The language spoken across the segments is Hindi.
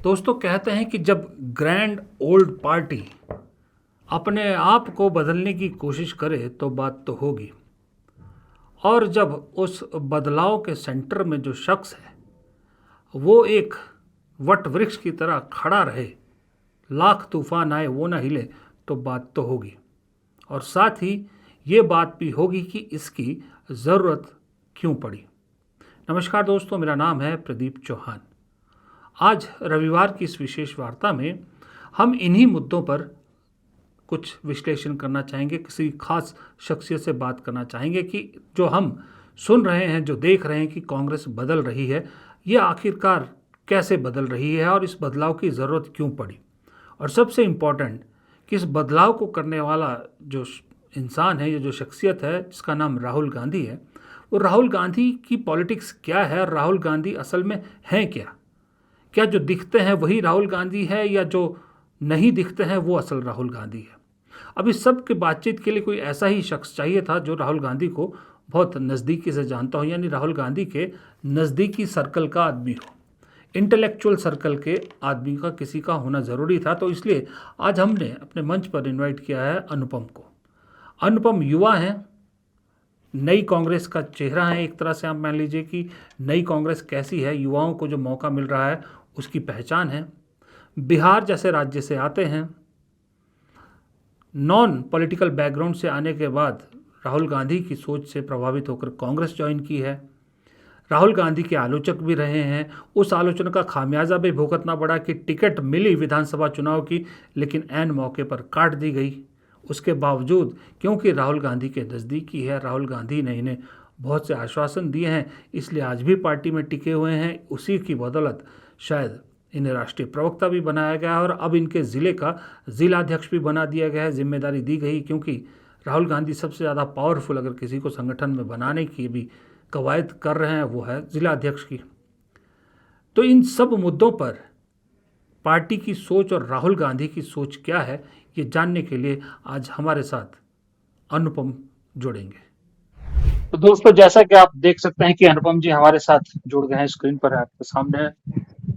दोस्तों कहते हैं कि जब ग्रैंड ओल्ड पार्टी अपने आप को बदलने की कोशिश करे तो बात तो होगी। और जब उस बदलाव के सेंटर में जो शख्स है वो एक वट वृक्ष की तरह खड़ा रहे, लाख तूफान आए वो ना हिले, तो बात तो होगी। और साथ ही ये बात भी होगी कि इसकी ज़रूरत क्यों पड़ी। नमस्कार दोस्तों, मेरा नाम है प्रदीप चौहान। आज रविवार की इस विशेष वार्ता में हम इन्हीं मुद्दों पर कुछ विश्लेषण करना चाहेंगे, किसी खास शख्सियत से बात करना चाहेंगे कि जो हम सुन रहे हैं, जो देख रहे हैं कि कांग्रेस बदल रही है, ये आखिरकार कैसे बदल रही है और इस बदलाव की ज़रूरत क्यों पड़ी। और सबसे इम्पोर्टेंट कि इस बदलाव को करने वाला जो इंसान है, ये जो शख्सियत है जिसका नाम राहुल गांधी है, वो राहुल गांधी की पॉलिटिक्स क्या है और राहुल गांधी असल में हैं क्या। क्या जो दिखते हैं वही राहुल गांधी है या जो नहीं दिखते हैं वो असल राहुल गांधी है। अब इस सब की बातचीत के लिए कोई ऐसा ही शख्स चाहिए था जो राहुल गांधी को बहुत नज़दीकी से जानता हो, यानी राहुल गांधी के नज़दीकी सर्कल का आदमी हो, इंटेलेक्चुअल सर्कल के आदमी का किसी का होना ज़रूरी था। तो इसलिए आज हमने अपने मंच पर इनवाइट किया है अनुपम को। अनुपम युवा हैं, नई कांग्रेस का चेहरा है। एक तरह से आप मान लीजिए कि नई कांग्रेस कैसी है, युवाओं को जो मौका मिल रहा है उसकी पहचान है। बिहार जैसे राज्य से आते हैं, नॉन पॉलिटिकल बैकग्राउंड से आने के बाद राहुल गांधी की सोच से प्रभावित होकर कांग्रेस ज्वाइन की है। राहुल गांधी के आलोचक भी रहे हैं। उस आलोचना का खामियाजा भी भुगतना पड़ा कि टिकट मिली विधानसभा चुनाव की, लेकिन ऐन मौके पर काट दी गई। उसके बावजूद क्योंकि राहुल गांधी के नज़दीकी है, राहुल गांधी ने इन्हें बहुत से आश्वासन दिए हैं, इसलिए आज भी पार्टी में टिके हुए हैं। उसी की बदौलत शायद इन्हें राष्ट्रीय प्रवक्ता भी बनाया गया और अब इनके ज़िले का ज़िलाध्यक्ष भी बना दिया गया है, जिम्मेदारी दी गई। क्योंकि राहुल गांधी सबसे ज़्यादा पावरफुल अगर किसी को संगठन में बनाने की भी कवायद कर रहे हैं वो है ज़िलाध्यक्ष की। तो इन सब मुद्दों पर पार्टी की सोच और राहुल गांधी की सोच क्या है, ये जानने के लिए आज हमारे साथ अनुपम जुड़ेंगे। तो दोस्तों, जैसा कि आप देख सकते हैं कि अनुपम जी हमारे साथ जुड़ गए हैं, स्क्रीन पर आपके सामने है।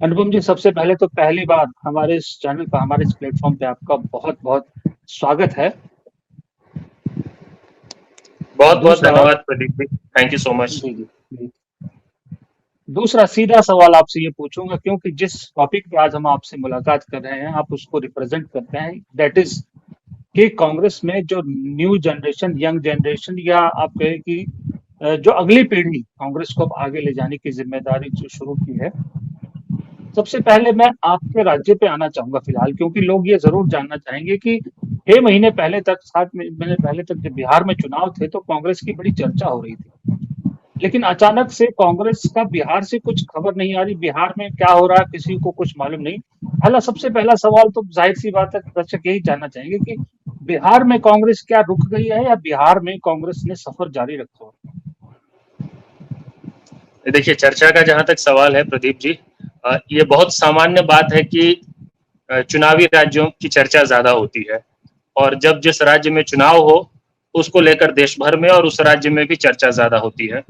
अनुपम जी, सबसे पहले तो पहली बार हमारे इस चैनल पर, हमारे इस प्लेटफॉर्म पे आपका बहुत बहुत स्वागत है। बहुत बहुत दूसरा, धन्यवाद Pradeep ji, thank you so much. जी जी जी। दूसरा सीधा सवाल आपसे ये पूछूंगा, क्योंकि जिस टॉपिक पे आज हम आपसे मुलाकात कर रहे हैं आप उसको रिप्रेजेंट करते हैं, दैट इज कि कांग्रेस में जो न्यू जनरेशन, यंग जनरेशन, या आप कहें कि जो अगली पीढ़ी कांग्रेस को अब आगे ले जाने की जिम्मेदारी जो शुरू की है। सबसे पहले मैं आपके राज्य पे आना चाहूंगा फिलहाल, क्योंकि लोग ये जरूर जानना चाहेंगे कि 6 महीने पहले तक, 7 महीने पहले तक जब बिहार में चुनाव थे तो कांग्रेस की बड़ी चर्चा हो रही थी, लेकिन अचानक से कांग्रेस का बिहार से कुछ खबर नहीं आ रही। बिहार में क्या हो रहा है किसी को कुछ मालूम नहीं। पहला, सबसे पहला सवाल तो जाहिर सी बात है, दर्शक यही जानना चाहेंगे कि बिहार में कांग्रेस क्या रुक गई है या बिहार में कांग्रेस ने सफर जारी रखा हो। देखिए, चर्चा का जहां तक सवाल है प्रदीप जी, ये बहुत सामान्य बात है कि चुनावी राज्यों की चर्चा ज्यादा होती है, और जब जिस राज्य में चुनाव हो उसको लेकर देश भर में और उस राज्य में भी चर्चा ज्यादा होती है।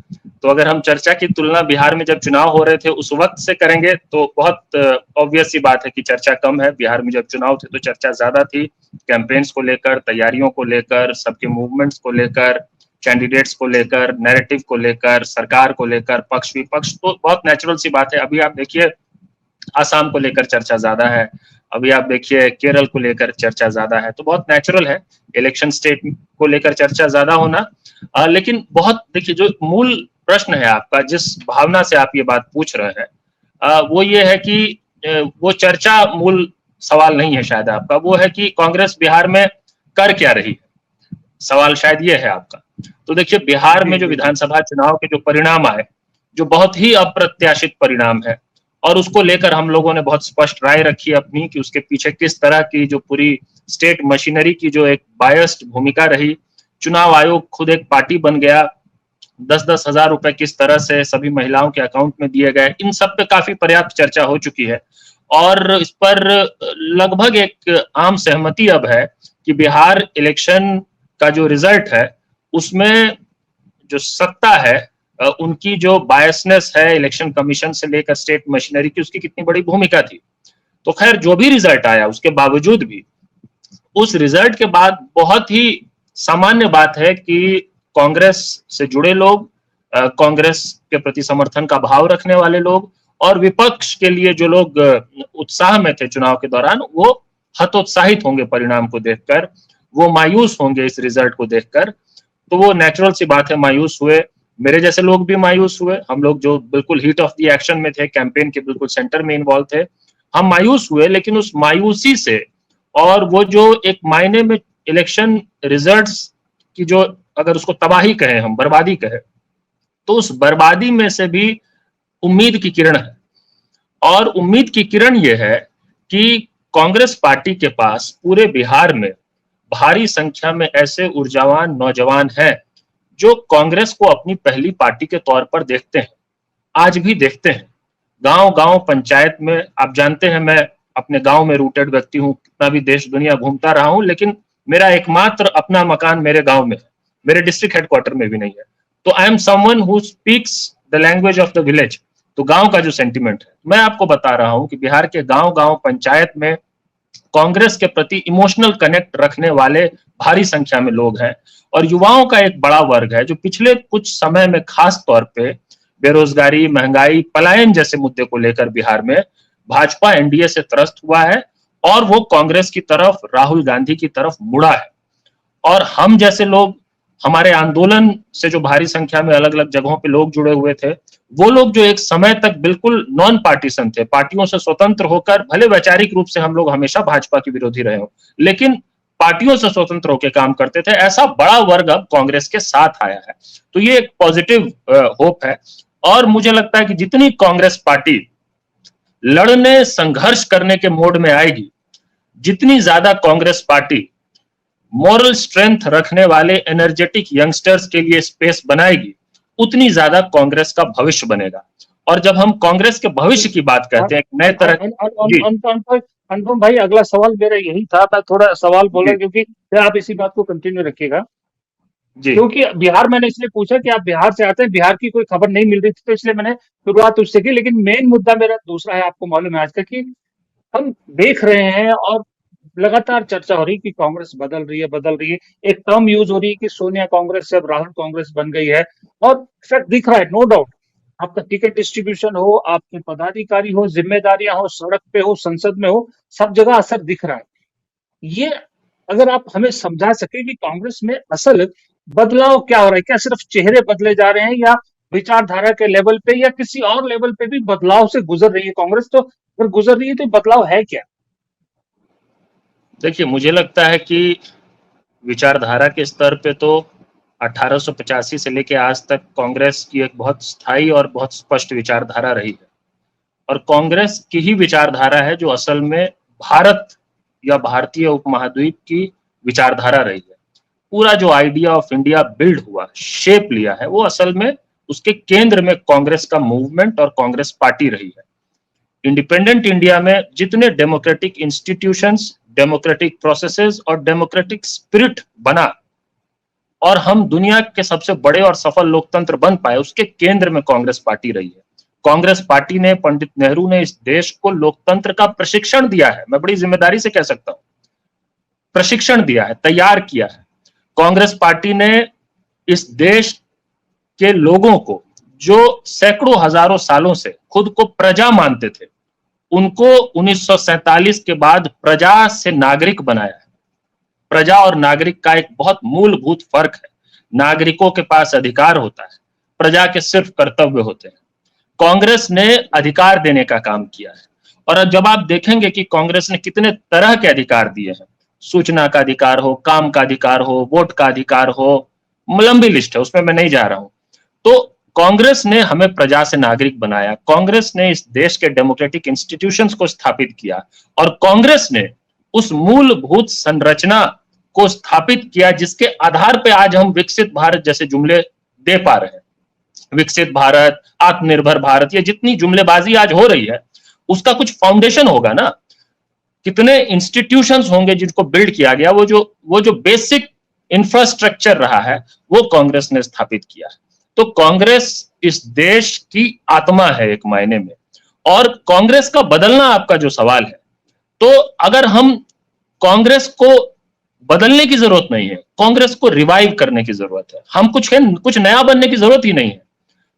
तो अगर हम चर्चा की तुलना बिहार में जब चुनाव हो रहे थे उस वक्त से करेंगे तो बहुत ऑब्वियस सी बात है कि चर्चा कम है। बिहार में जब चुनाव थे तो चर्चा ज्यादा थी, कैंपेन्स को लेकर, तैयारियों को लेकर, सबके मूवमेंट्स को लेकर, कैंडिडेट्स को लेकर, नैरेटिव को लेकर, सरकार को लेकर, पक्ष विपक्ष। तो बहुत नेचुरल सी बात है। अभी आप देखिए, आसाम को लेकर चर्चा ज्यादा है, अभी आप देखिए केरल को लेकर चर्चा ज्यादा है, तो बहुत नेचुरल है इलेक्शन स्टेट को लेकर चर्चा ज्यादा होना। लेकिन बहुत, देखिए, जो मूल प्रश्न है आपका, जिस भावना से आप ये बात पूछ रहे हैं, वो ये है कि वो चर्चा मूल सवाल नहीं है शायद आपका, वो है कि कांग्रेस बिहार में कर क्या रही है, सवाल शायद ये है आपका। तो देखिए, बिहार में जो विधानसभा चुनाव के जो परिणाम आए, जो बहुत ही अप्रत्याशित परिणाम है, और उसको लेकर हम लोगों ने बहुत स्पष्ट राय रखी अपनी कि उसके पीछे किस तरह की जो पूरी स्टेट मशीनरी की जो एक बायस्ड भूमिका रही। चुनाव आयोग खुद एक पार्टी बन गया, 10-10 हजार रुपए किस तरह से सभी महिलाओं के अकाउंट में दिए गए, इन सब पे काफी पर्याप्त चर्चा हो चुकी है। और इस पर लगभग एक आम सहमति अब है कि बिहार इलेक्शन का जो रिजल्ट है उसमें जो सत्ता है, उनकी जो बायसनेस है इलेक्शन कमीशन से लेकर स्टेट मशीनरी की, उसकी कितनी बड़ी भूमिका थी। तो खैर जो भी रिजल्ट आया उसके बावजूद भी उस रिजल्ट के बाद बहुत ही सामान्य बात है कि कांग्रेस से जुड़े लोग, कांग्रेस के प्रति समर्थन का भाव रखने वाले लोग और विपक्ष के लिए जो लोग उत्साह में थे चुनाव के दौरान, वो हतोत्साहित होंगे परिणाम को देखकर, वो मायूस होंगे इस रिजल्ट को देखकर। तो वो नेचुरल सी बात है, मायूस हुए। मेरे जैसे लोग भी मायूस हुए, हम लोग जो बिल्कुल हीट ऑफ द एक्शन में थे, कैंपेन के बिल्कुल सेंटर में इन्वॉल्व थे, हम मायूस हुए। लेकिन उस मायूसी से और वो जो एक मायने में इलेक्शन रिजल्ट्स की जो, अगर उसको तबाही कहें हम, बर्बादी कहें, तो उस बर्बादी में से भी उम्मीद की किरण है। और उम्मीद की किरण ये है कि कांग्रेस पार्टी के पास पूरे बिहार में भारी संख्या में ऐसे ऊर्जावान नौजवान हैं जो कांग्रेस को अपनी पहली पार्टी के तौर पर देखते हैं, आज भी देखते हैं। गांव गांव पंचायत में, आप जानते हैं मैं अपने गांव में रूटेड व्यक्ति हूं, कितना भी देश दुनिया घूमता रहा हूं, लेकिन मेरा एकमात्र अपना मकान मेरे गांव में है, मेरे डिस्ट्रिक्ट हेडक्वार्टर में भी नहीं है। तो I am someone who speaks the language of the village. तो गांव का जो सेंटिमेंट है, मैं आपको बता रहा हूं कि बिहार के गांव गांव पंचायत में कांग्रेस के प्रति इमोशनल कनेक्ट रखने वाले भारी संख्या में लोग हैं। और युवाओं का एक बड़ा वर्ग है जो पिछले कुछ समय में खास तौर पे बेरोजगारी, महंगाई, पलायन जैसे मुद्दे को लेकर बिहार में भाजपा एनडीए से त्रस्त हुआ है और वो कांग्रेस की तरफ, राहुल गांधी की तरफ मुड़ा है। और हम जैसे लोग, हमारे आंदोलन से जो भारी संख्या में अलग अलग जगहों पे लोग जुड़े हुए थे, वो लोग जो एक समय तक बिल्कुल नॉन पार्टीसन थे, पार्टियों से स्वतंत्र होकर, भले वैचारिक रूप से हम लोग हमेशा भाजपा के विरोधी रहे हो, लेकिन पार्टियों से स्वतंत्र होकर काम करते थे, ऐसा बड़ा वर्ग अब कांग्रेस के साथ आया है। तो ये एक पॉजिटिव होप है। और मुझे लगता है कि जितनी कांग्रेस पार्टी लड़ने, संघर्ष करने के मोड में आएगी, जितनी ज्यादा कांग्रेस पार्टी मॉरल स्ट्रेंथ रखने वाले एनर्जेटिक यंगस्टर्स के लिए स्पेस बनाएगी, उतनी ज्यादा कांग्रेस का भविष्य बनेगा। और जब हम कांग्रेस के भविष्य की बात करते हैं, नए तरह जी अनुपम भाई, अगला सवाल मेरा यही था, मैं थोड़ा सवाल बोला जी क्योंकि फिर आप इसी बात को कंटिन्यू रखिएगा। जी क्योंकि बिहार मैंने इसलिए पूछा कि आप बिहार से आते हैं, बिहार की कोई खबर नहीं मिल रही थी, तो इसलिए मैंने शुरुआत उससे की। लेकिन मेन मुद्दा मेरा दूसरा है, आपको मालूम है आज का कि हम देख रहे हैं और लगातार चर्चा हो रही है कि कांग्रेस बदल रही है, बदल रही है। एक टर्म यूज हो रही है कि सोनिया कांग्रेस से अब राहुल कांग्रेस बन गई है, और इफेक्ट दिख रहा है, नो डाउट। आपका टिकट डिस्ट्रीब्यूशन हो, आपके पदाधिकारी हो, जिम्मेदारियां हो, सड़क पे हो, संसद में हो, सब जगह असर दिख रहा है। ये अगर आप हमें समझा सके कि कांग्रेस में असल बदलाव क्या हो रहा है, क्या सिर्फ चेहरे बदले जा रहे हैं, या विचारधारा के लेवल पे या किसी और लेवल पे भी बदलाव से गुजर रही है कांग्रेस? तो अगर गुजर रही है तो बदलाव है क्या? देखिए, मुझे लगता है कि विचारधारा के स्तर पे तो 1885 से लेकर आज तक कांग्रेस की एक बहुत स्थायी और बहुत स्पष्ट विचारधारा रही है। और कांग्रेस की ही विचारधारा है जो असल में भारत या भारतीय उपमहाद्वीप की विचारधारा रही है। पूरा जो आइडिया ऑफ इंडिया बिल्ड हुआ, शेप लिया है, वो असल में उसके केंद्र में कांग्रेस का मूवमेंट और कांग्रेस पार्टी रही है। इंडिपेंडेंट इंडिया में जितने डेमोक्रेटिक इंस्टीट्यूशंस, डेमोक्रेटिक प्रोसेसेस और डेमोक्रेटिक स्पिरिट बना और हम दुनिया के सबसे बड़े और सफल लोकतंत्र बन पाए, उसके केंद्र में कांग्रेस पार्टी रही है। कांग्रेस पार्टी ने, पंडित नेहरू ने इस देश को लोकतंत्र का प्रशिक्षण दिया है, मैं बड़ी जिम्मेदारी से कह सकता हूं, प्रशिक्षण दिया है, तैयार किया है। कांग्रेस पार्टी ने इस देश के लोगों को, जो सैकड़ों हजारों सालों से खुद को प्रजा मानते थे, उनको 1947 के बाद प्रजा से नागरिक बनाया है। प्रजा और नागरिक का एक बहुत मूलभूत फर्क है। नागरिकों के पास अधिकार होता है, प्रजा के सिर्फ कर्तव्य होते हैं। कांग्रेस ने अधिकार देने का काम किया है। और जब आप देखेंगे कि कांग्रेस ने कितने तरह के अधिकार दिए हैं, सूचना का अधिकार हो, काम का अधिकार हो, वोट का अधिकार हो, लंबी लिस्ट है, उसमें मैं नहीं जा रहा हूं। तो कांग्रेस ने हमें प्रजा से नागरिक बनाया, कांग्रेस ने इस देश के डेमोक्रेटिक इंस्टीट्यूशंस को स्थापित किया, और कांग्रेस ने उस मूलभूत संरचना को स्थापित किया जिसके आधार पे आज हम विकसित भारत जैसे जुमले दे पा रहे हैं। विकसित भारत, आत्मनिर्भर भारत, ये जितनी जुमलेबाजी आज हो रही है, उसका कुछ फाउंडेशन होगा ना। कितने इंस्टीट्यूशंस होंगे जिनको बिल्ड किया गया, वो जो बेसिक इंफ्रास्ट्रक्चर रहा है, वो कांग्रेस ने स्थापित किया है। तो कांग्रेस इस देश की आत्मा है एक मायने में। और कांग्रेस का बदलना, आपका जो सवाल है, तो अगर हम कांग्रेस को बदलने की जरूरत नहीं है, कांग्रेस को रिवाइव करने की जरूरत है। हम कुछ नया बनने की जरूरत ही नहीं है।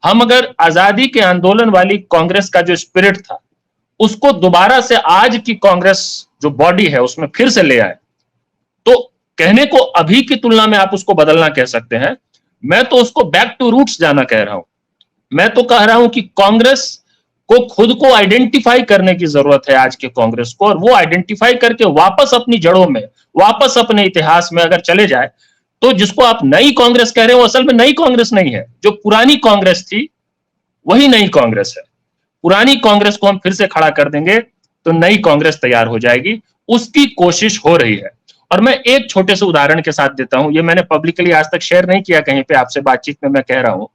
हम अगर आजादी के आंदोलन वाली कांग्रेस का जो स्पिरिट था उसको दोबारा से आज की कांग्रेस जो बॉडी है उसमें फिर से ले आए, तो कहने को अभी की तुलना में आप उसको बदलना कह सकते हैं। मैं तो उसको बैक टू रूट्स जाना कह रहा हूं। मैं तो कह रहा हूं कि कांग्रेस को खुद को आइडेंटिफाई करने की जरूरत है आज के कांग्रेस को, और वो आइडेंटिफाई करके वापस अपनी जड़ों में, वापस अपने इतिहास में अगर चले जाए, तो जिसको आप नई कांग्रेस कह रहे हो, असल में नई कांग्रेस नहीं है। जो पुरानी कांग्रेस थी वही नई कांग्रेस है। पुरानी कांग्रेस को हम फिर से खड़ा कर देंगे तो नई कांग्रेस तैयार हो जाएगी, उसकी कोशिश हो रही है। और मैं एक छोटे से उदाहरण के साथ देता हूं, ये मैंने पब्लिकली आज तक शेयर नहीं किया कहीं पे, आपसे बातचीत में मैं कह रहा हूं।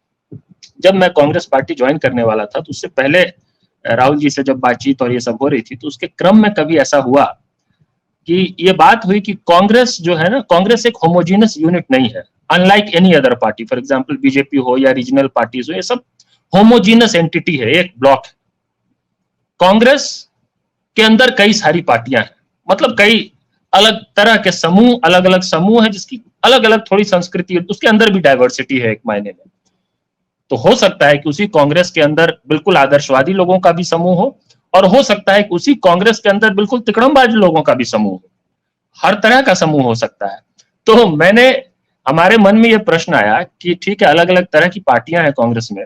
जब मैं कांग्रेस पार्टी ज्वाइन करने वाला था तो उससे पहले राहुल जी से जब बातचीत और ये सब हो रही थी, तो उसके क्रम में कभी ऐसा हुआ कि ये बात हुई कि कांग्रेस जो है ना, कांग्रेस एक होमोजीनस यूनिट नहीं है, unlike any other party. For example BJP हो या रीजनल पार्टीज हो, ये सब होमोजीनस एंटिटी है, एक ब्लॉक है। कांग्रेस के अंदर कई सारी पार्टियां हैं, मतलब कई अलग तरह के समूह, अलग अलग समूह है जिसकी अलग अलग थोड़ी संस्कृति है, उसके अंदर भी डाइवर्सिटी है एक मायने में। तो हो सकता है कि उसी कांग्रेस के अंदर बिल्कुल आदर्शवादी लोगों का भी समूह हो, और हो सकता है कि उसी कांग्रेस के अंदर बिल्कुल तिकड़मबाज लोगों का भी समूह हो। हर तरह का समूह हो सकता है। तो हमारे मन में यह प्रश्न आया कि ठीक है, अलग अलग तरह की पार्टियां हैं कांग्रेस में,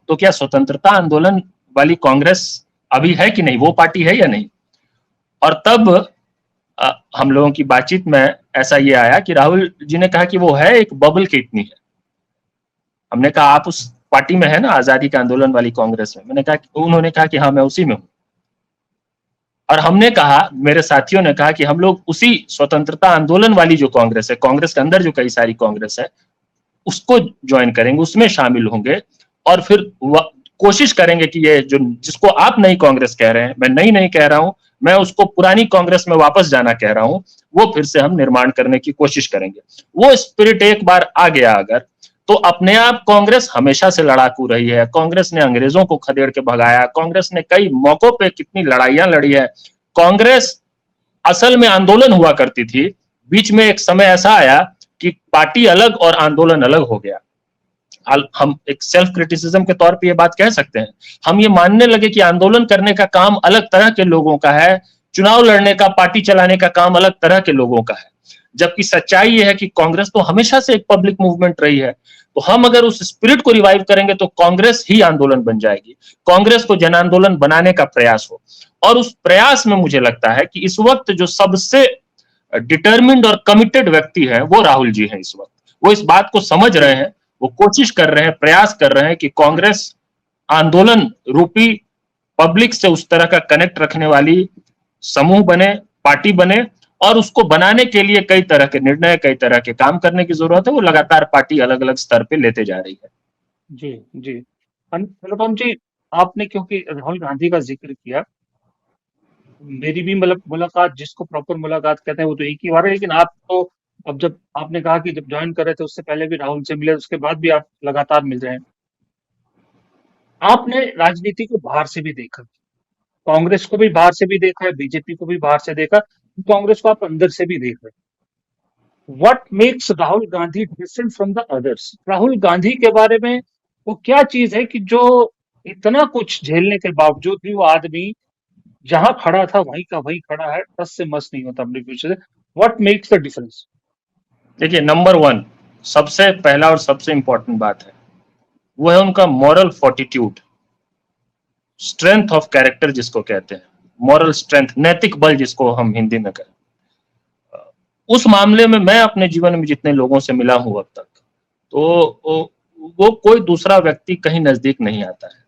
तो क्या स्वतंत्रता आंदोलन वाली कांग्रेस अभी है कि नहीं, वो पार्टी है या नहीं। और तब हम लोगों की बातचीत में ऐसा ये आया कि राहुल जी ने कहा कि वो है, एक बबल की इतनी है। हमने कहा आप उस पार्टी में है ना, आजादी के आंदोलन वाली कांग्रेस में। उन्होंने कहा कि हाँ मैं उसी में हूं। और हमने कहा, मेरे साथियों ने कहा कि हम लोग उसी स्वतंत्रता आंदोलन वाली जो कांग्रेस है, कांग्रेस के अंदर जो कई सारी कांग्रेस है, उसको ज्वाइन करेंगे, उसमें शामिल होंगे, और फिर कोशिश करेंगे कि ये जो जिसको आप नई कांग्रेस कह रहे हैं, मैं नई नहीं कह रहा हूं, मैं उसको पुरानी कांग्रेस में वापस जाना कह रहा हूं, वो फिर से हम निर्माण करने की कोशिश करेंगे। वो स्पिरिट एक बार आ गया अगर, तो अपने आप कांग्रेस हमेशा से लड़ाकू रही है। कांग्रेस ने अंग्रेजों को खदेड़ के भगाया, कांग्रेस ने कई मौकों पे कितनी लड़ाइयां लड़ी है। कांग्रेस असल में आंदोलन हुआ करती थी, बीच में एक समय ऐसा आया कि पार्टी अलग और आंदोलन अलग हो गया। हम एक सेल्फ क्रिटिसिज्म के तौर पे ये बात कह सकते हैं। हम ये मानने लगे कि आंदोलन करने का काम अलग तरह के लोगों का है, चुनाव लड़ने का, पार्टी चलाने का काम अलग तरह के लोगों का है। जबकि सच्चाई ये है कि कांग्रेस तो हमेशा से एक पब्लिक मूवमेंट रही है। तो हम अगर उस स्पिरिट को रिवाइव करेंगे तो कांग्रेस ही आंदोलन बन जाएगी, कांग्रेस को जन आंदोलन बनाने का प्रयास हो। और उस प्रयास में मुझे लगता है कि इस वक्त जो सबसे डिटर्मिन्ड और कमिटेड व्यक्ति है वो राहुल जी हैं। इस वक्त वो इस बात को समझ रहे हैं, वो कोशिश कर रहे हैं, प्रयास कर रहे हैं कि कांग्रेस आंदोलन रूपी पब्लिक से उस तरह का कनेक्ट रखने वाली समूह बने, पार्टी बने, और उसको बनाने के लिए कई तरह के निर्णय, कई तरह के काम करने की जरूरत है। वो लगातार पार्टी अलग अलग स्तर पे लेते जा रही है। जी जी। अनुपम जी, आपने क्योंकि राहुल गांधी का जिक्र किया, मेरी भी मतलब मुलाकात, जिसको प्रॉपर मुलाकात कहते हैं, वो तो एक ही बार है। लेकिन आप तो, अब जब आपने कहा कि जब ज्वाइन कर रहे थे उससे पहले भी राहुल से मिले, उसके बाद भी आप लगातार मिल रहे हैं। आपने राजनीति को बाहर से भी देखा, कांग्रेस को भी बाहर से भी देखा है, बीजेपी को भी बाहर से देखा, कांग्रेस को आप अंदर से भी देख रहे हैं। What makes Rahul Gandhi different from the others? Rahul Gandhi के बारे में वो क्या चीज है कि जो इतना कुछ झेलने के बावजूद भी वो आदमी जहां खड़ा था वहीं का वहीं खड़ा है, टस से मस नहीं होता अपने फ्यूचर से? What makes the difference? देखिए, नंबर वन, सबसे पहला और सबसे इंपॉर्टेंट बात है, वो है उनका moral fortitude, strength of character जिसको कहते हैं, मॉरल स्ट्रेंथ, नैतिक बल जिसको हम हिंदी में कहते हैं। उस मामले में मैं अपने जीवन में जितने लोगों से मिला हूं अब तक, तो वो कोई दूसरा व्यक्ति कहीं नजदीक नहीं आता है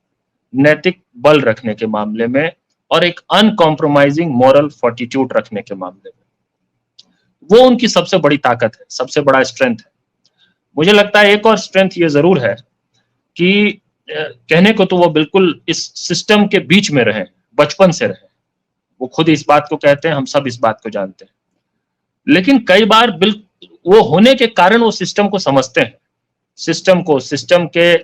नैतिक बल रखने के मामले में, और एक अनकॉम्प्रोमाइजिंग मॉरल फोर्टिट्यूड रखने के मामले में। वो उनकी सबसे बड़ी ताकत है, सबसे बड़ा स्ट्रेंथ है। मुझे लगता है एक और स्ट्रेंथ ये जरूर है कि कहने को तो वो बिल्कुल इस सिस्टम के बीच में रहे, बचपन से रहे। वो खुद इस बात को कहते हैं, हम सब इस बात को जानते हैं। लेकिन कई बार वो होने के कारण वो सिस्टम को समझते हैं, सिस्टम को, सिस्टम के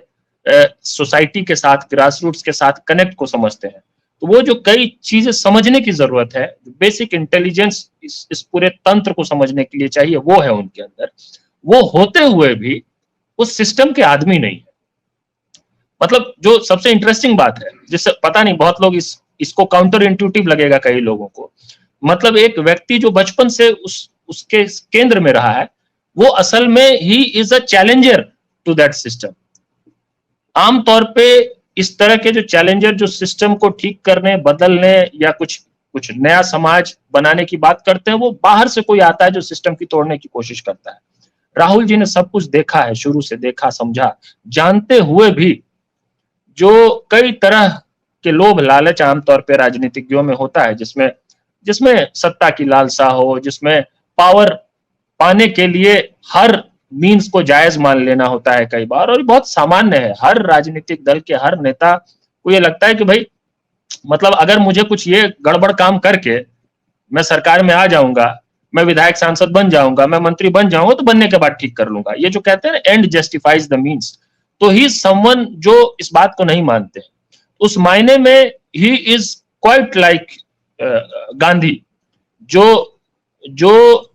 सोसाइटी के साथ, ग्रास रूट्स के साथ कनेक्ट को समझते हैं। तो वो जो कई चीजें समझने की जरूरत है, बेसिक इंटेलिजेंस इस पूरे तंत्र को समझने के लिए चाहिए, वो है उनके अंदर। वो होते हुए भी उस सिस्टम के आदमी नहीं है। मतलब जो सबसे इंटरेस्टिंग बात है, जिससे पता नहीं बहुत लोग इसको काउंटर इंट्यूटिव लगेगा कई लोगों को, मतलब एक व्यक्ति जो बचपन से उसके केंद्र में रहा है, वो असल में ही is a challenger to that system. आमतौर पे इस तरह के जो चैलेंजर जो सिस्टम को ठीक करने, बदलने या कुछ कुछ नया समाज बनाने की बात करते हैं, वो बाहर से कोई आता है जो सिस्टम की तोड़ने की कोशिश करता है। राहुल जी ने सब कुछ देखा है, शुरू से देखा समझा, जानते हुए भी जो कई तरह के लोभ लालच आमतौर पे राजनीतिज्ञों में होता है, जिसमें जिसमें सत्ता की लालसा हो, जिसमें पावर पाने के लिए हर मीन्स को जायज मान लेना होता है कई बार, और ये बहुत सामान्य है। हर राजनीतिक दल के हर नेता को ये लगता है कि भाई, मतलब अगर मुझे कुछ ये गड़बड़ काम करके मैं सरकार में आ जाऊंगा, मैं विधायक सांसद बन जाऊंगा, मैं मंत्री बन जाऊंगा, तो बनने के बाद ठीक कर लूंगा। ये जो कहते हैं ना, एंड जस्टिफाइज द मीन्स, तो ही समवन जो इस बात को नहीं मानते, उस मायने में ही इज क्वाइट लाइक गांधी, जो जो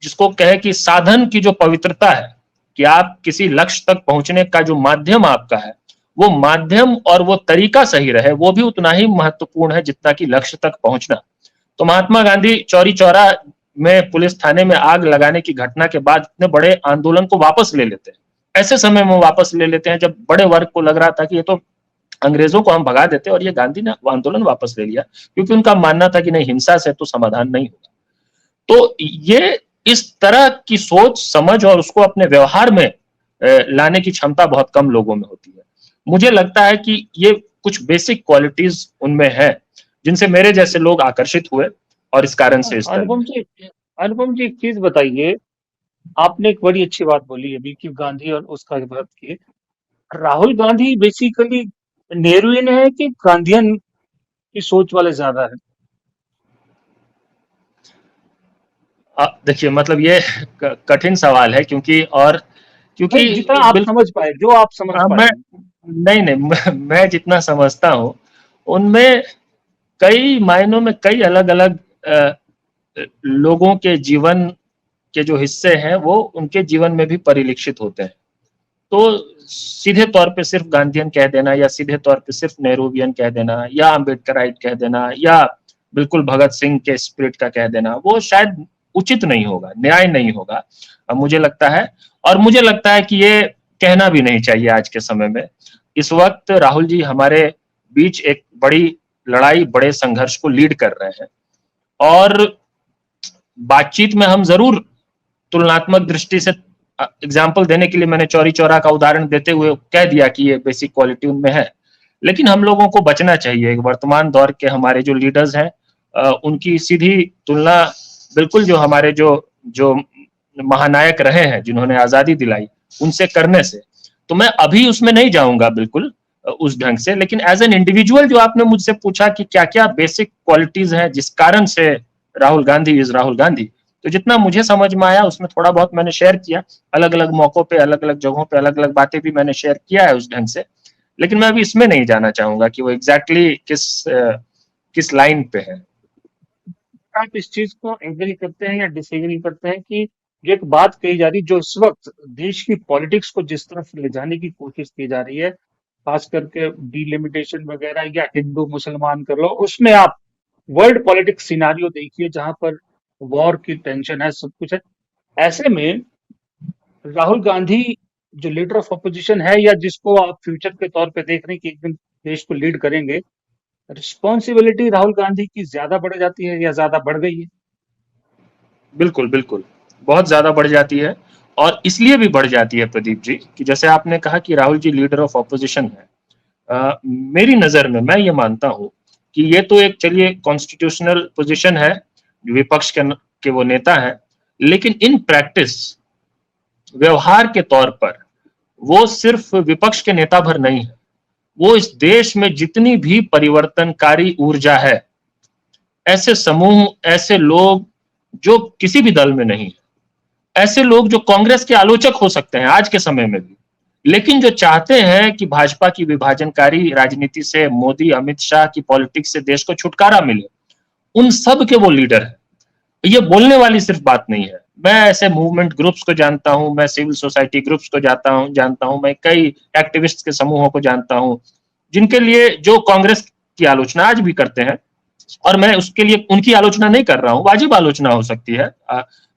जिसको कहे कि साधन की जो पवित्रता है, कि आप किसी लक्ष्य तक पहुंचने का जो माध्यम आपका है, वो माध्यम और वो तरीका सही रहे, वो भी उतना ही महत्वपूर्ण है जितना कि लक्ष्य तक पहुंचना। तो महात्मा गांधी चौरी चौरा में पुलिस थाने में आग लगाने की घटना के बाद इतने बड़े आंदोलन को वापस ले लेते हैं। ऐसे समय में वापस ले लेते हैं जब बड़े वर्ग को लग रहा था कि ये तो अंग्रेजों को हम भगा देते, और ये गांधी ने आंदोलन वापस ले लिया, क्योंकि उनका मानना था कि नहीं, हिंसा से तो समाधान नहीं होगा। तो ये इस तरह की सोच समझ और उसको अपने व्यवहार में लाने की क्षमता बहुत कम लोगों में होती है। मुझे लगता है कि ये कुछ बेसिक क्वालिटीज उनमें है जिनसे मेरे जैसे लोग आकर्षित हुए, और इस कारण से इस तरह। अनुपम जी एक चीज बताइए। आपने एक बड़ी अच्छी बात बोली अभी कि गांधी और उसका बात की। राहुल गांधी बेसिकली नेहरूइन है कि गांधीयन की सोच वाले ज्यादा है? देखिए, मतलब ये कठिन सवाल है, क्योंकि भाई जितना आप बिल्कुल। समझ पाए, जो आप समझ पाए मैं हैं। नहीं नहीं मैं जितना समझता हूँ, उनमें कई मायनों में कई अलग अलग लोगों के जीवन के जो हिस्से हैं वो उनके जीवन में भी परिलक्षित होते हैं। तो सीधे तौर पे सिर्फ गांधीयन कह देना, या सीधे तौर पे सिर्फ नेहरूवियन कह देना, या अम्बेडकराइट कह देना, या बिल्कुल भगत सिंह के स्पिरिट का कह देना, वो शायद उचित नहीं होगा, न्याय नहीं होगा, मुझे लगता है। और मुझे लगता है कि ये कहना भी नहीं चाहिए आज के समय में। इस वक्त राहुल जी हमारे बीच एक बड़ी लड़ाई, बड़े संघर्ष को लीड कर रहे हैं, और बातचीत में हम जरूर तुलनात्मक दृष्टि से, एग्जाम्पल देने के लिए मैंने चौरी चौरा का उदाहरण देते हुए कह दिया कि ये बेसिक क्वालिटी उनमें है। लेकिन हम लोगों को बचना चाहिए, वर्तमान दौर के हमारे जो लीडर्स हैं, उनकी सीधी तुलना बिल्कुल जो हमारे जो जो महानायक रहे हैं, जिन्होंने आजादी दिलाई, उनसे करने से। तो मैं अभी उसमें नहीं जाऊंगा बिल्कुल उस ढंग से, लेकिन एज एन इंडिविजुअल जो आपने मुझसे पूछा कि क्या क्या बेसिक क्वालिटीज हैं जिस कारण से राहुल गांधी इज राहुल गांधी, तो जितना मुझे समझ में आया उसमें थोड़ा बहुत मैंने शेयर किया। अलग अलग मौकों पे, अलग अलग जगहों पे अलग अलग बातें भी मैंने शेयर किया है उस ढंग से। लेकिन मैं अभी इसमें नहीं जाना चाहूंगा कि वो एग्जैक्टली किस लाइन पे है। आप इस चीज को एग्री करते हैं या डिसएग्री करते हैं कि जो एक बात कही जा रही, जो इस वक्त देश की पॉलिटिक्स को जिस तरफ ले जाने की कोशिश की जा रही है, खास करके डिलिमिटेशन वगैरह या हिंदू मुसलमान कर लो, उसमें आप वर्ल्ड पॉलिटिक्स सिनारियो देखिए जहां पर वॉर की टेंशन है, सब कुछ है। ऐसे में राहुल गांधी जो लीडर ऑफ अपोजिशन है, या जिसको आप फ्यूचर के तौर पे देख रहे हैं कि एक दिन देश को लीड करेंगे, रिस्पॉन्सिबिलिटी राहुल गांधी की ज्यादा बढ़ जाती है या ज्यादा बढ़ गई है? बिल्कुल बिल्कुल, बहुत ज्यादा बढ़ जाती है। और इसलिए भी बढ़ जाती है प्रदीप जी, कि जैसे आपने कहा कि Rahul ji leader of opposition है, मेरी नजर में मैं ये मानता हूं कि ये तो एक, चलिए, कॉन्स्टिट्यूशनल पोजीशन है, विपक्ष के वो नेता है, लेकिन इन प्रैक्टिस, व्यवहार के तौर पर, वो सिर्फ विपक्ष के नेता भर नहीं है। वो इस देश में जितनी भी परिवर्तनकारी ऊर्जा है, ऐसे समूह, ऐसे लोग जो किसी भी दल में नहीं है, ऐसे लोग जो कांग्रेस के आलोचक हो सकते हैं आज के समय में भी, लेकिन जो चाहते हैं कि भाजपा की विभाजनकारी राजनीति से, मोदी अमित शाह की पॉलिटिक्स से देश को छुटकारा मिले, उन सब के वो लीडर है। ये बोलने वाली सिर्फ बात नहीं है। मैं ऐसे मूवमेंट ग्रुप्स को जानता हूं, मैं सिविल सोसाइटी ग्रुप्स को जानता हूं, मैं कई एक्टिविस्ट के समूहों को जानता हूं, जिनके लिए जो कांग्रेस की आलोचना आज भी करते हैं, और मैं उसके लिए उनकी आलोचना नहीं कर रहा हूं, वाजिब आलोचना हो सकती है,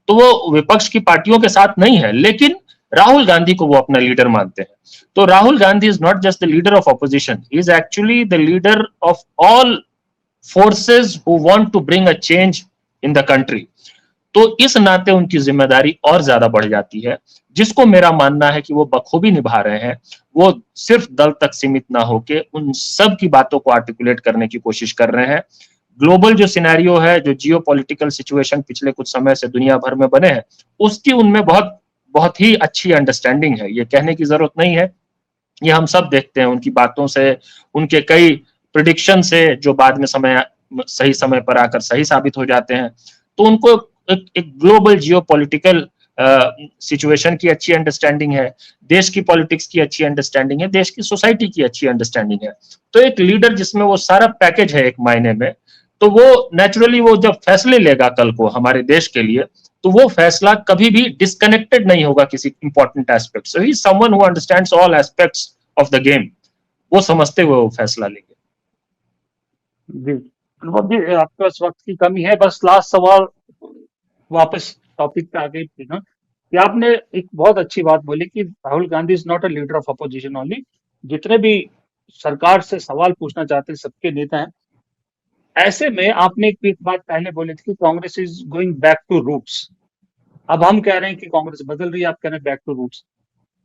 तो वो विपक्ष की पार्टियों के साथ नहीं है, लेकिन राहुल गांधी को वो अपना लीडर मानते हैं। तो Rahul Gandhi is not just the leader of opposition, he is actually the leader of all forces who want to bring a change in the country. तो इस नाते उनकी जिम्मेदारी और ज्यादा बढ़ जाती है, जिसको मेरा मानना है कि वो बखूबी निभा रहे हैं। वो सिर्फ दल तक सीमित ना होके उन सब की बातों को आर्टिकुलेट करने की कोशिश कर रहे हैं। ग्लोबल जो सिनेरियो है, जो जियो पॉलिटिकल सिचुएशन पिछले कुछ समय से दुनिया भर में बने हैं, उसकी उनमें बहुत बहुत ही अच्छी अंडरस्टैंडिंग है। ये कहने की जरूरत नहीं है, ये हम सब देखते हैं उनकी बातों से, उनके कई प्रिडिक्शन से, जो बाद में सही समय पर आकर सही साबित हो जाते हैं। तो उनको एक ग्लोबल जियो पॉलिटिकल सिचुएशन की अच्छी अंडरस्टैंडिंग है, देश की पॉलिटिक्स की अच्छी अंडरस्टैंडिंग है, देश की सोसाइटी की अच्छी अंडरस्टैंडिंग है। तो एक लीडर जिसमें वो सारा पैकेज है एक मायने में, तो वो नेचुरली वो जब फैसले लेगा कल को हमारे देश के लिए, तो वो फैसला कभी भी डिस्कनेक्टेड नहीं होगा किसी important aspect. So he is someone who understands all aspects of the game. वो समझते हुए वो फैसला लेंगे। जी अनुभव जी, आपके पास वक्त की कमी है, बस लास्ट सवाल वापस टॉपिक पे आ गई थी ना, कि आपने एक बहुत अच्छी बात बोली कि Rahul Gandhi is not a leader of opposition only. जितने भी सरकार से सवाल पूछना चाहते हैं सबके नेता हैं। ऐसे में आपने एक बात पहले बोली थी कि Congress is going back to roots. अब हम कह रहे हैं कि कांग्रेस बदल रही है, आप कह रहे हैं बैक टू रूट्स।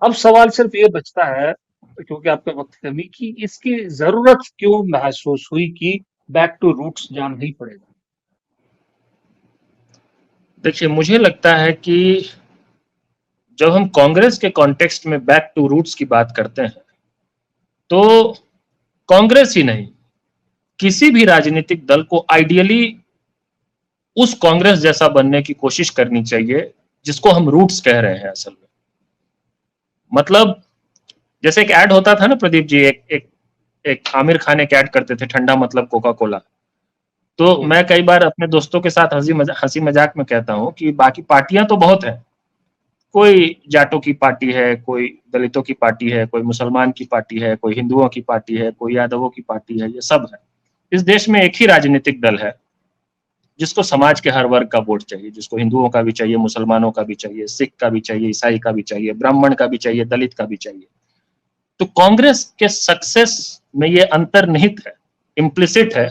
अब सवाल सिर्फ ये बचता है, क्योंकि आपके वक्त की कमी, की इसकी जरूरत क्यों महसूस हुई कि बैक टू रूट्स जाना ही पड़ेगा? देखिए, मुझे लगता है कि जब हम कांग्रेस के कॉन्टेक्स्ट में बैक टू रूट्स की बात करते हैं, तो कांग्रेस ही नहीं, किसी भी राजनीतिक दल को आइडियली उस कांग्रेस जैसा बनने की कोशिश करनी चाहिए जिसको हम रूट्स कह रहे हैं असल में। मतलब जैसे एक ऐड होता था ना प्रदीप जी, एक आमिर खान एक ऐड करते थे, ठंडा मतलब कोका कोला। तो मैं कई बार अपने दोस्तों के साथ हंसी मजाक में कहता हूं कि बाकी पार्टियां तो बहुत हैं, कोई जाटों की पार्टी है, कोई दलितों की पार्टी है, कोई मुसलमान की पार्टी है, कोई हिंदुओं की पार्टी है, कोई यादवों की पार्टी है, ये सब है। इस देश में एक ही राजनीतिक दल है जिसको समाज के हर वर्ग का वोट चाहिए, जिसको हिंदुओं का भी चाहिए, मुसलमानों का भी चाहिए, सिख का भी चाहिए, ईसाई का भी चाहिए, ब्राह्मण का भी चाहिए, दलित का भी चाहिए। तो कांग्रेस के सक्सेस में ये अंतर्निहित है, इम्प्लिसिट है,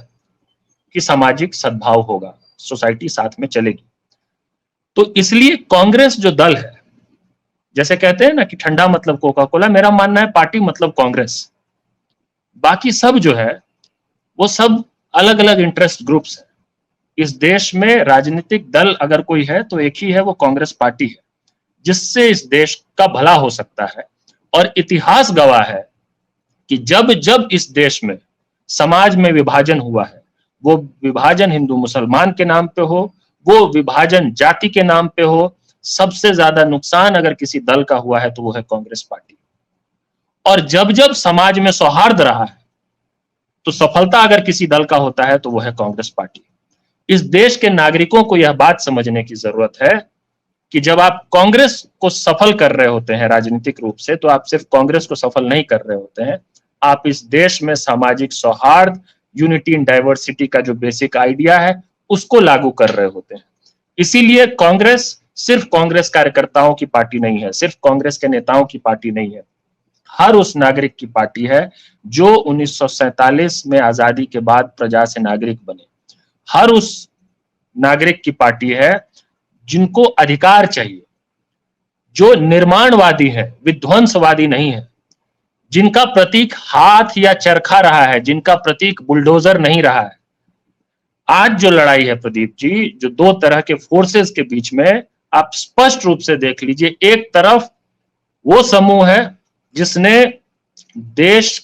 कि सामाजिक सद्भाव होगा, सोसाइटी साथ में चलेगी। तो इसलिए कांग्रेस जो दल है, जैसे कहते हैं ना कि ठंडा मतलब कोका कोला, मेरा मानना है पार्टी मतलब कांग्रेस। बाकी सब जो है वो सब अलग अलग इंटरेस्ट ग्रुप्स है। इस देश में राजनीतिक दल अगर कोई है तो एक ही है, वो कांग्रेस पार्टी है, जिससे इस देश का भला हो सकता है। और इतिहास गवाह है कि जब जब इस देश में समाज में विभाजन हुआ है, वो विभाजन हिंदू मुसलमान के नाम पे हो, वो विभाजन जाति के नाम पे हो, सबसे ज्यादा नुकसान अगर किसी दल का हुआ है तो वो है कांग्रेस पार्टी। और जब जब समाज में सौहार्द रहा है तो सफलता अगर किसी दल का होता है तो वो है कांग्रेस पार्टी। इस देश के नागरिकों को यह बात समझने की जरूरत है कि जब आप कांग्रेस को सफल कर रहे होते हैं राजनीतिक रूप से, तो आप सिर्फ कांग्रेस को सफल नहीं कर रहे होते हैं, आप इस देश में सामाजिक सौहार्द, यूनिटी इन डाइवर्सिटी का जो बेसिक आइडिया है उसको लागू कर रहे होते हैं। इसीलिए कांग्रेस सिर्फ कांग्रेस कार्यकर्ताओं की पार्टी नहीं है, सिर्फ कांग्रेस के नेताओं की पार्टी नहीं है, हर उस नागरिक की पार्टी है जो 1947 में आजादी के बाद प्रजा से नागरिक बने। हर उस नागरिक की पार्टी है जिनको अधिकार चाहिए, जो निर्माणवादी है, विध्वंसवादी नहीं है, जिनका प्रतीक हाथ या चरखा रहा है, जिनका प्रतीक बुलडोजर नहीं रहा है। आज जो लड़ाई है प्रदीप जी, जो दो तरह के फोर्सेस के बीच में, आप स्पष्ट रूप से देख लीजिए, एक तरफ वो समूह है जिसने देश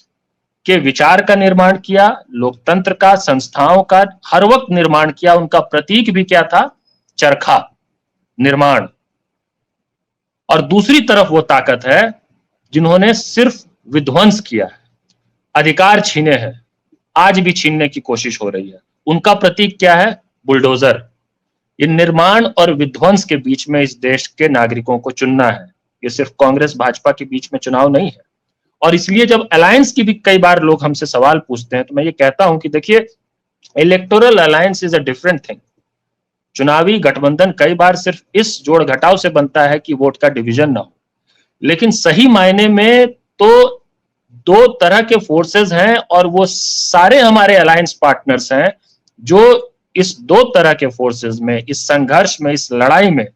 के विचार का निर्माण किया, लोकतंत्र का, संस्थाओं का हर वक्त निर्माण किया, उनका प्रतीक भी क्या था? चरखा, निर्माण। और दूसरी तरफ वो ताकत है जिन्होंने सिर्फ विध्वंस किया है, अधिकार छीने हैं, आज भी छीनने की कोशिश हो रही है। उनका प्रतीक क्या है? बुलडोजर। ये निर्माण और विध्वंस के बीच में इस देश के नागरिकों को चुनना है। ये सिर्फ कांग्रेस भाजपा के बीच में चुनाव नहीं है। और इसलिए जब अलायंस की भी कई बार लोग हमसे सवाल पूछते हैं तो मैं ये कहता हूं कि देखिए, electoral alliance is a different thing. चुनावी गठबंधन कई बार सिर्फ इस जोड़ घटाव से बनता है कि वोट का डिवीजन ना हो, लेकिन सही मायने में तो दो तरह के फोर्सेस हैं और वो सारे हमारे अलायंस पार्टनर्स हैं जो इस दो तरह के फोर्सेस में, इस संघर्ष में, इस लड़ाई में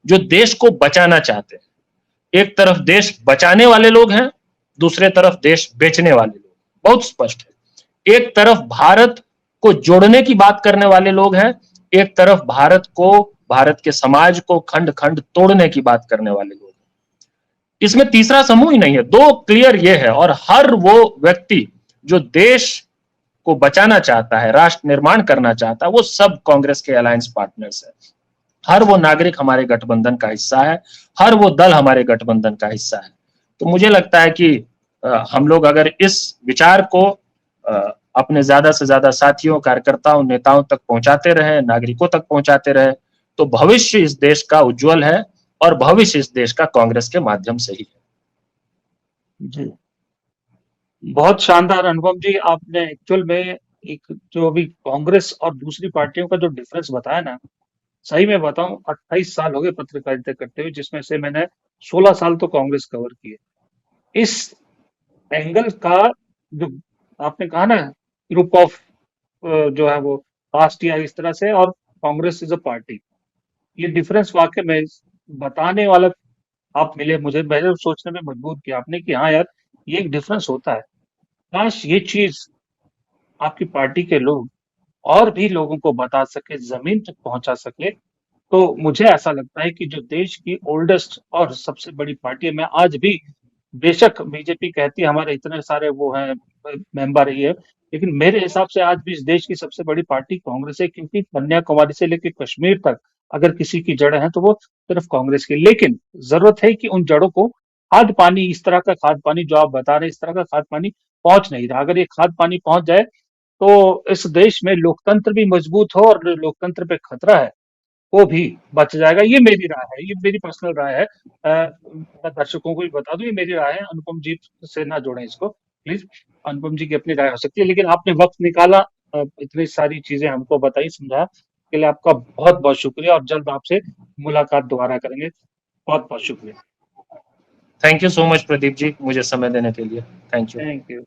जो देश को बचाना चाहते हैं। एक तरफ देश बचाने वाले लोग हैं, दूसरे तरफ देश बेचने वाले लोग। बहुत स्पष्ट है। एक तरफ भारत को जोड़ने की बात करने वाले लोग हैं, एक तरफ भारत को, भारत के समाज को खंड खंड तोड़ने की बात करने वाले लोग हैं। इसमें तीसरा समूह ही नहीं है, दो क्लियर ये है। और हर वो व्यक्ति जो देश को बचाना चाहता है, राष्ट्र निर्माण करना चाहता है, वो सब कांग्रेस के अलायंस पार्टनर्स है। हर वो नागरिक हमारे गठबंधन का हिस्सा है, हर वो दल हमारे गठबंधन का हिस्सा है। तो मुझे लगता है कि हम लोग अगर इस विचार को अपने ज्यादा से ज्यादा साथियों, कार्यकर्ताओं, नेताओं तक पहुंचाते रहे, नागरिकों तक पहुंचाते रहे, तो भविष्य इस देश का उज्जवल है और भविष्य इस देश का कांग्रेस के माध्यम से ही है। जी, बहुत शानदार अनुपम जी। आपने एक्चुअल में एक जो अभी कांग्रेस और दूसरी पार्टियों का जो डिफरेंस बताया ना, सही में बताऊं, 28 साल हो गए पत्रकारिता करते हुए, जिसमें से मैंने 16 साल तो कांग्रेस कवर किए। इस एंगल का जो आपने कहा ना, ग्रुप ऑफ जो है वो पास्ट या इस तरह से, और कांग्रेस इज अ पार्टी, ये डिफरेंस वाकई में बताने वाला आप मिले मुझे। मैंने सोचने में मजबूर किया आपने कि हाँ यार, ये एक डिफरेंस होता है। काश ये चीज आपकी पार्टी के लोग और भी लोगों को बता सके, जमीन तक पहुंचा सके, तो मुझे ऐसा लगता है कि जो देश की ओल्डेस्ट और सबसे बड़ी पार्टी है, मैं आज भी, बेशक बीजेपी कहती है हमारे इतने सारे वो हैं मेंबर ही है, लेकिन मेरे हिसाब से आज भी इस देश की सबसे बड़ी पार्टी कांग्रेस है, क्योंकि कन्याकुमारी से लेकर कश्मीर तक अगर किसी की जड़ है तो वो सिर्फ कांग्रेस की। लेकिन जरूरत है कि उन जड़ों को खाद पानी, इस तरह का खाद पानी जो आप बता रहे हैं, इस तरह का खाद पानी पहुंच नहीं रहा। अगर ये खाद पानी पहुंच जाए तो इस देश में लोकतंत्र भी मजबूत हो, और लोकतंत्र पे खतरा है वो भी बच जाएगा। ये मेरी राय है, ये मेरी पर्सनल राय है। मैं दर्शकों को भी बता दूं, ये मेरी राय है। अनुपम जी से ना जोड़ें इसको प्लीज। अनुपम जी की अपनी राय हो सकती है, लेकिन आपने वक्त निकाला, इतनी सारी चीजें हमको बताई, समझाया, के लिए आपका बहुत बहुत शुक्रिया, और जल्द आपसे मुलाकात दोबारा करेंगे। बहुत बहुत शुक्रिया। Thank you so much Pradeep ji, मुझे समय देने के लिए। Thank you. Thank you.